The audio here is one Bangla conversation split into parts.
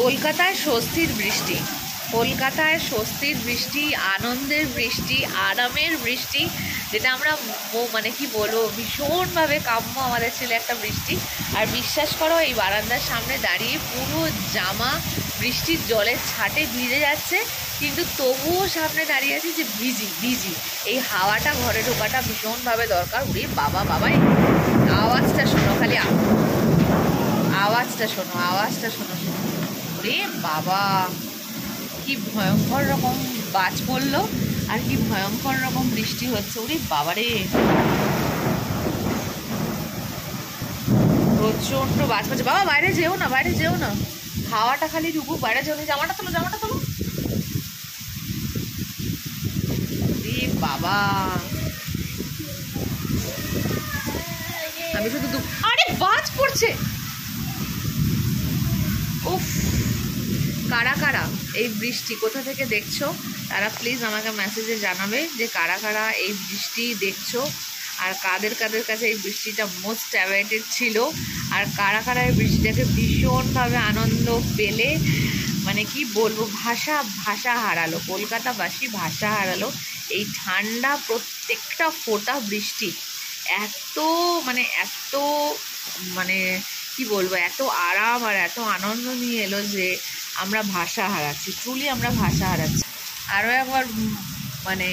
কলকাতায় স্বস্তির বৃষ্টি, কলকাতায় স্বস্তির বৃষ্টি, আনন্দের বৃষ্টি, আরামের বৃষ্টি, যেটা আমরা মানে কি বলবো ভীষণভাবে কাম্য আমাদের ছিল একটা বৃষ্টি। আর বিশ্বাস করো এই বারান্দার সামনে দাঁড়িয়ে পুরো জামা বৃষ্টির জলের ছাটে ভিজে যাচ্ছে, কিন্তু তবুও সামনে দাঁড়িয়ে আছি যে ভিজি ভিজি। এই হাওয়াটা ঘরে ঢোকাটা ভীষণভাবে দরকার। উড়ে বাবা বাবা, আওয়াজটা শোনো, খালি আওয়াজটা শোনো, আওয়াজটা শোনো শোনো। ওরে বাবা, কি ভয়ঙ্কর রকম বাজ পড়লো আর কি ভয়ঙ্কর রকম বৃষ্টি হচ্ছে। ওরে বাবারে, প্রচন্ড বাজ পড়ছে। বাবা বাইরে যেও না, বাইরে যেও না, হাওয়াটা খালি ঢুকুক, বাইরে যেও না। জামাটা তোলো, জামাটা তোলো। রে বাবা, আমি শুধু আরে বাজ পড়ছে। উফ, কারা কারা এই বৃষ্টি কোথা থেকে দেখছো তারা প্লিজ আমাকে মেসেজে জানাবে যে কারা কারা এই বৃষ্টি দেখছো, আর কাদের কাদের কাছে এই বৃষ্টিটা মোস্ট অ্যাওয়েটেড ছিল, আর কারা কারা এই বৃষ্টিটাকে ভীষণভাবে আনন্দ পেলে। মানে কি বলবো, ভাষা ভাষা হারালো, কলকাতাবাসী ভাষা হারালো। এই ঠান্ডা প্রত্যেকটা ফোঁটা বৃষ্টি এত এত মানে কি বলবো, এত আরাম আর এত আনন্দ নিয়ে এলো যে আমরা ভাষা হারাচ্ছি, ট্রুলি আমরা ভাষা হারাচ্ছি। আরও একবার মানে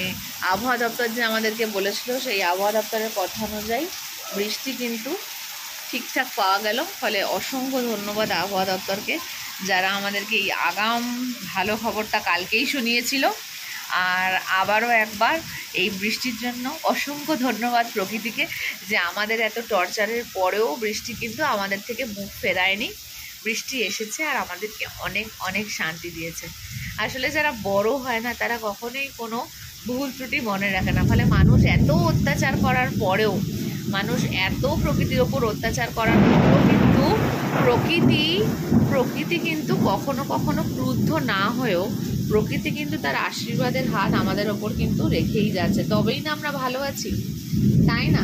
আবহাওয়া দপ্তর যে আমাদেরকে বলেছিল, সেই আবহাওয়া দপ্তরের কথা অনুযায়ী বৃষ্টি কিন্তু ঠিকঠাক পাওয়া গেল। ফলে অসংখ্য ধন্যবাদ আবহাওয়া দপ্তরকে, যারা আমাদেরকে এই আগাম ভালো খবরটা কালকেই শুনিয়েছিল। আর আবারও একবার এই বৃষ্টির জন্য অসংখ্য ধন্যবাদ প্রকৃতিকে, যে আমাদের এত টর্চারের পরেও বৃষ্টি কিন্তু আমাদের থেকে মুখ ফেরায়নি। বৃষ্টি এসেছে আর আমাদেরকে অনেক অনেক শান্তি দিয়েছে। আসলে যারা বড় হয় না তারা কখনোই কোনো ভুল ত্রুটি মনে রাখে না। ফলে মানুষ এত অত্যাচার করার পরেও, মানুষ এত প্রকৃতির ওপর অত্যাচার করার পরেও কিন্তু প্রকৃতি কিন্তু কখনো কখনো ক্রুদ্ধ না হয়েও প্রকৃতি কিন্তু তার আশীর্বাদের হাত আমাদের ওপর কিন্তু রেখেই যাচ্ছে। তবেই না আমরা ভালো আছি, তাই না?